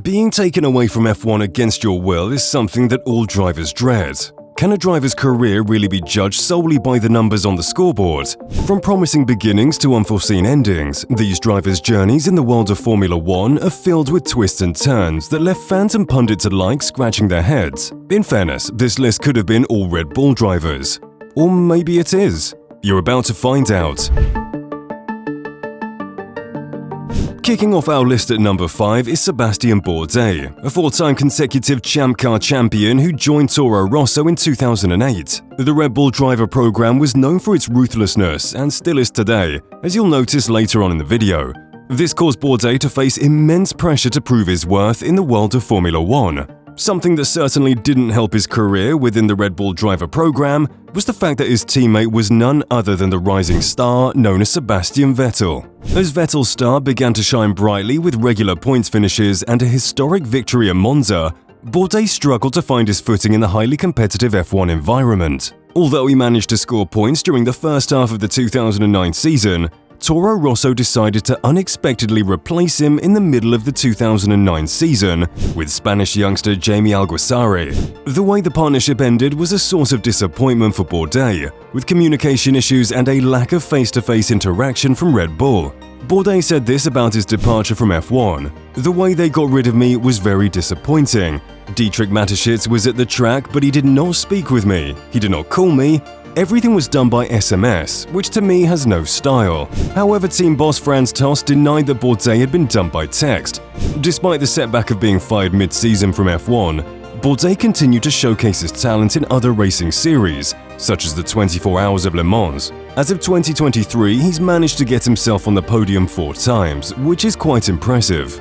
Being taken away from F1 against your will is something that all drivers dread. Can a driver's career really be judged solely by the numbers on the scoreboard? From promising beginnings to unforeseen endings, these drivers' journeys in the world of Formula One are filled with twists and turns that left fans and pundits alike scratching their heads. In fairness, this list could have been all Red Bull drivers. Or maybe it is. You're about to find out. Kicking off our list at number 5 is Sébastien Bourdais, a 4-time consecutive Champ Car champion who joined Toro Rosso in 2008. The Red Bull driver program was known for its ruthlessness and still is today, as you'll notice later on in the video. This caused Bourdais to face immense pressure to prove his worth in the world of Formula One. Something that certainly didn't help his career within the Red Bull driver program was the fact that his teammate was none other than the rising star known as Sebastian Vettel. As Vettel's star began to shine brightly with regular points finishes and a historic victory at Monza, Bourdais struggled to find his footing in the highly competitive F1 environment. Although he managed to score points during the first half of the 2009 season, Toro Rosso decided to unexpectedly replace him in the middle of the 2009 season with Spanish youngster Jaime Alguersuari. The way the partnership ended was a source of disappointment for Bourdais, with communication issues and a lack of face-to-face interaction from Red Bull. Bourdais said this about his departure from F1: "The way they got rid of me was very disappointing. Dietrich Mateschitz was at the track, but he did not speak with me. He did not call me. Everything was done by SMS, which to me has no style." However, team boss Franz Tost denied that Bourdais had been done by text. Despite the setback of being fired mid-season from F1, Bourdais continued to showcase his talent in other racing series, such as the 24 Hours of Le Mans. As of 2023, he's managed to get himself on the podium 4 times, which is quite impressive.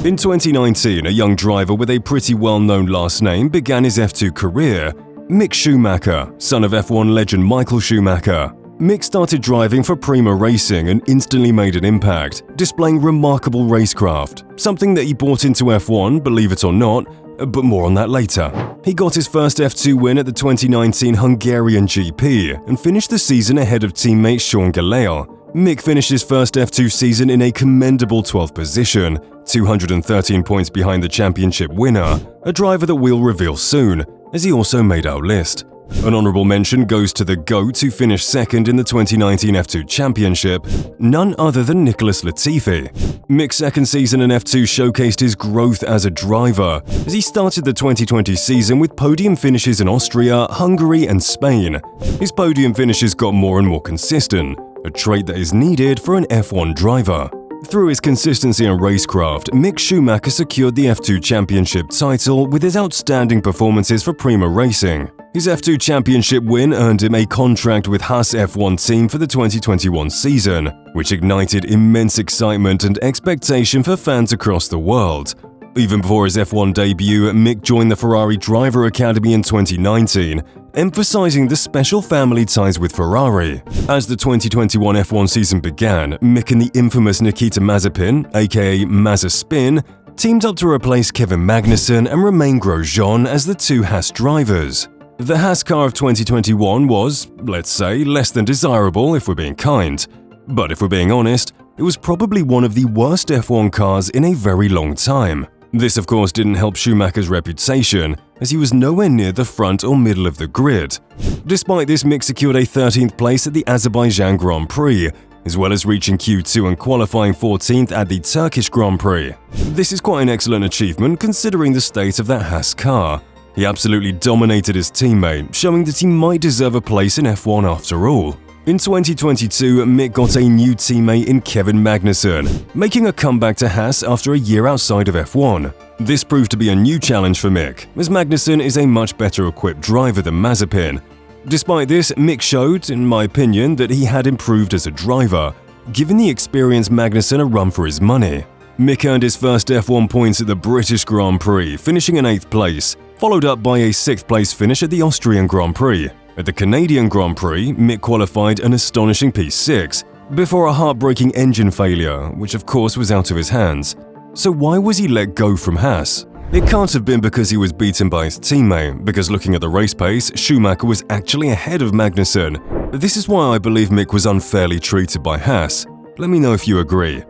In 2019, a young driver with a pretty well-known last name began his F2 career: Mick Schumacher, son of F1 legend Michael Schumacher. Mick started driving for Prima Racing and instantly made an impact, displaying remarkable racecraft, something that he brought into F1, believe it or not, but more on that later. He got his first F2 win at the 2019 Hungarian GP and finished the season ahead of teammate Sean Gelael. Mick finished his first F2 season in a commendable 12th position, 213 points behind the championship winner, a driver that we'll reveal soon, as he also made our list. An honorable mention goes to the GOAT who finished second in the 2019 F2 Championship, none other than Nicholas Latifi. Mick's second season in F2 showcased his growth as a driver, as he started the 2020 season with podium finishes in Austria, Hungary and Spain. His podium finishes got more and more consistent, a trait that is needed for an F1 driver. Through his consistency and racecraft, Mick Schumacher secured the F2 Championship title with his outstanding performances for Prima Racing. His F2 Championship win earned him a contract with Haas F1 team for the 2021 season, which ignited immense excitement and expectation for fans across the world. Even before his F1 debut, Mick joined the Ferrari Driver Academy in 2019, emphasizing the special family ties with Ferrari. As the 2021 F1 season began, Mick and the infamous Nikita Mazepin, aka Mazepin, teamed up to replace Kevin Magnussen and Romain Grosjean as the 2 Haas drivers. The Haas car of 2021 was, let's say, less than desirable if we're being kind. But if we're being honest, it was probably one of the worst F1 cars in a very long time. This of course didn't help Schumacher's reputation, as he was nowhere near the front or middle of the grid. Despite this, Mick secured a 13th place at the Azerbaijan Grand Prix, as well as reaching Q2 and qualifying 14th at the Turkish Grand Prix. This is quite an excellent achievement considering the state of that Haas car. He absolutely dominated his teammate, showing that he might deserve a place in F1 after all. In 2022, Mick got a new teammate in Kevin Magnussen, making a comeback to Haas after a year outside of F1. This proved to be a new challenge for Mick, as Magnussen is a much better equipped driver than Mazepin. Despite this, Mick showed, in my opinion, that he had improved as a driver, giving the experienced Magnussen a run for his money. Mick earned his first F1 points at the British Grand Prix, finishing in 8th place, followed up by a 6th place finish at the Austrian Grand Prix. At the Canadian Grand Prix, Mick qualified an astonishing P6, before a heartbreaking engine failure, which of course was out of his hands. So why was he let go from Haas? It can't have been because he was beaten by his teammate, because looking at the race pace, Schumacher was actually ahead of Magnussen. This is why I believe Mick was unfairly treated by Haas. Let me know if you agree.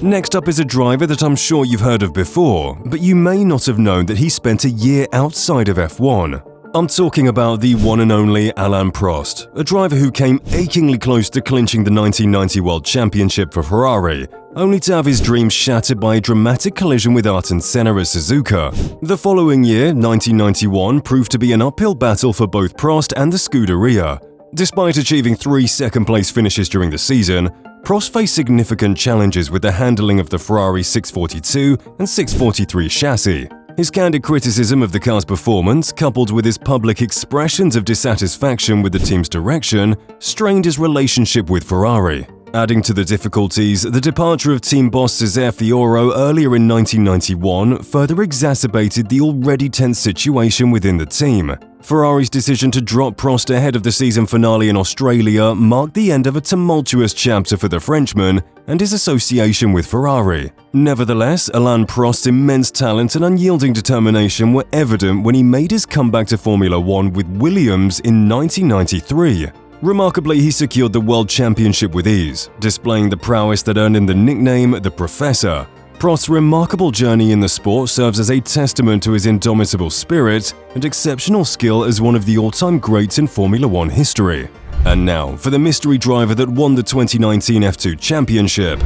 Next up is a driver that I'm sure you've heard of before, but you may not have known that he spent a year outside of F1. I'm talking about the one and only Alain Prost, a driver who came achingly close to clinching the 1990 World Championship for Ferrari, only to have his dreams shattered by a dramatic collision with Ayrton Senna at Suzuka. The following year, 1991, proved to be an uphill battle for both Prost and the Scuderia. Despite achieving 3 second-place finishes during the season, Prost faced significant challenges with the handling of the Ferrari 642 and 643 chassis. His candid criticism of the car's performance, coupled with his public expressions of dissatisfaction with the team's direction, strained his relationship with Ferrari. Adding to the difficulties, the departure of team boss Cesare Fioro earlier in 1991 further exacerbated the already tense situation within the team. Ferrari's decision to drop Prost ahead of the season finale in Australia marked the end of a tumultuous chapter for the Frenchman and his association with Ferrari. Nevertheless, Alain Prost's immense talent and unyielding determination were evident when he made his comeback to Formula One with Williams in 1993. Remarkably, he secured the World Championship with ease, displaying the prowess that earned him the nickname the Professor. Prost's remarkable journey in the sport serves as a testament to his indomitable spirit and exceptional skill as one of the all-time greats in Formula One history. And now, for the mystery driver that won the 2019 F2 Championship.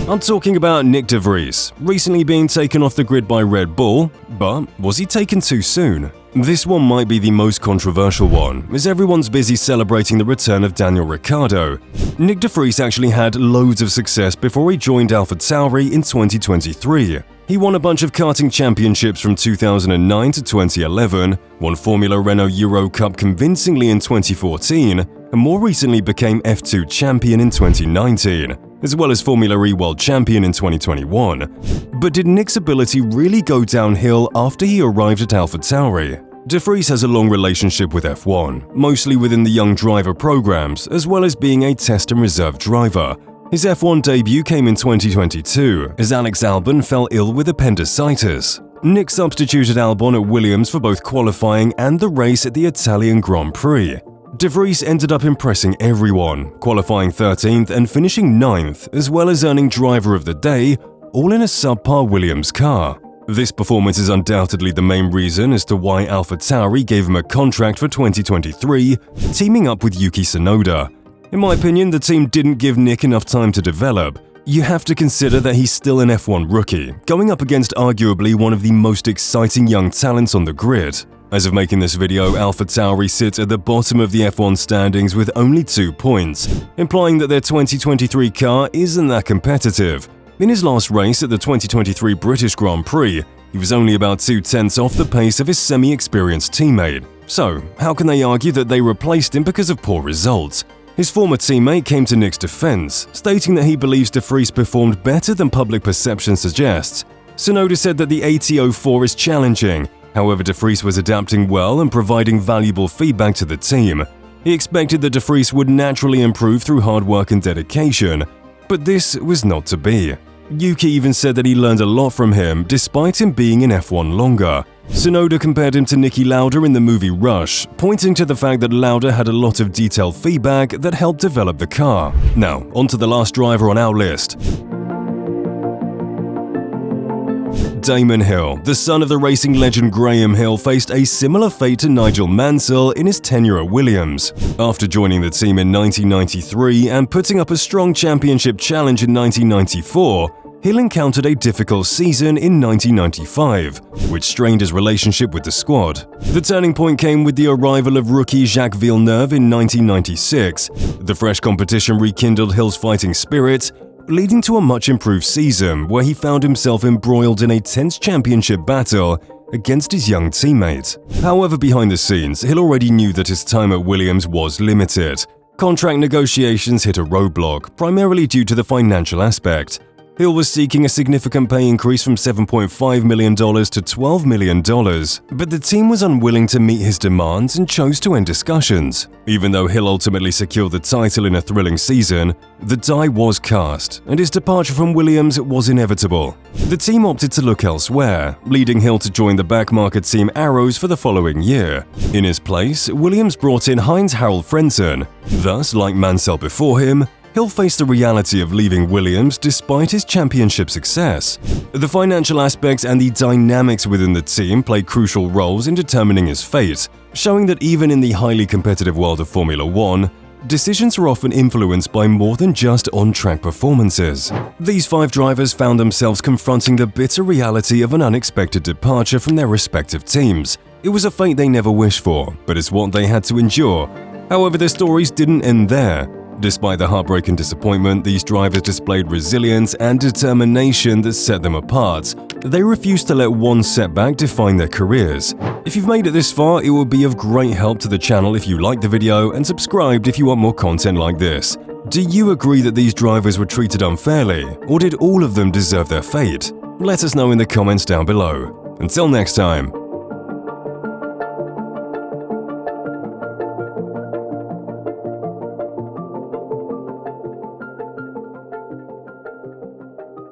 I'm talking about Nyck de Vries, recently being taken off the grid by Red Bull, but was he taken too soon? This one might be the most controversial one, as everyone's busy celebrating the return of Daniel Ricciardo. Nyck de Vries actually had loads of success before he joined AlphaTauri in 2023. He won a bunch of karting championships from 2009 to 2011, won Formula Renault Euro Cup convincingly in 2014, and more recently became F2 champion in 2019, as well as Formula E World Champion in 2021. But did Nyck's ability really go downhill after he arrived at AlphaTauri? De Vries has a long relationship with F1, mostly within the young driver programs, as well as being a test and reserve driver. His F1 debut came in 2022, as Alex Albon fell ill with appendicitis. Nyck substituted Albon at Williams for both qualifying and the race at the Italian Grand Prix. De Vries ended up impressing everyone, qualifying 13th and finishing 9th, as well as earning Driver of the Day, all in a subpar Williams car. This performance is undoubtedly the main reason as to why AlphaTauri gave him a contract for 2023, teaming up with Yuki Tsunoda. In my opinion, the team didn't give Nyck enough time to develop. You have to consider that he's still an F1 rookie, going up against arguably one of the most exciting young talents on the grid. As of making this video, AlphaTauri sits at the bottom of the F1 standings with only 2 points, implying that their 2023 car isn't that competitive. In his last race at the 2023 British Grand Prix, he was only about 2/10 off the pace of his semi-experienced teammate. So, how can they argue that they replaced him because of poor results? His former teammate came to Nyck's defense, stating that he believes de Vries performed better than public perception suggests. Tsunoda said that the AT04 is challenging. However, de Vries was adapting well and providing valuable feedback to the team. He expected that de Vries would naturally improve through hard work and dedication, but this was not to be. Yuki even said that he learned a lot from him despite him being in F1 longer. Tsunoda compared him to Niki Lauda in the movie Rush, pointing to the fact that Lauda had a lot of detailed feedback that helped develop the car. Now, on to the last driver on our list. Damon Hill, the son of the racing legend Graham Hill, faced a similar fate to Nigel Mansell in his tenure at Williams. After joining the team in 1993 and putting up a strong championship challenge in 1994, Hill encountered a difficult season in 1995, which strained his relationship with the squad. The turning point came with the arrival of rookie Jacques Villeneuve in 1996. The fresh competition rekindled Hill's fighting spirit, leading to a much improved season where he found himself embroiled in a tense championship battle against his young teammate. However, behind the scenes, Hill already knew that his time at Williams was limited. Contract negotiations hit a roadblock, primarily due to the financial aspect. Hill was seeking a significant pay increase from $7.5 million to $12 million, but the team was unwilling to meet his demands and chose to end discussions. Even though Hill ultimately secured the title in a thrilling season, the die was cast, and his departure from Williams was inevitable. The team opted to look elsewhere, leading Hill to join the backmarket team Arrows for the following year. In his place, Williams brought in Heinz-Harald Frentzen. Thus, like Mansell before him, he'll face the reality of leaving Williams despite his championship success. The financial aspects and the dynamics within the team play crucial roles in determining his fate, showing that even in the highly competitive world of Formula One, decisions are often influenced by more than just on-track performances. These 5 drivers found themselves confronting the bitter reality of an unexpected departure from their respective teams. It was a fate they never wished for, but it's what they had to endure. However, their stories didn't end there. Despite the heartbreak and disappointment, these drivers displayed resilience and determination that set them apart. They refused to let one setback define their careers. If you've made it this far, it would be of great help to the channel if you liked the video and subscribed if you want more content like this. Do you agree that these drivers were treated unfairly, or did all of them deserve their fate? Let us know in the comments down below. Until next time.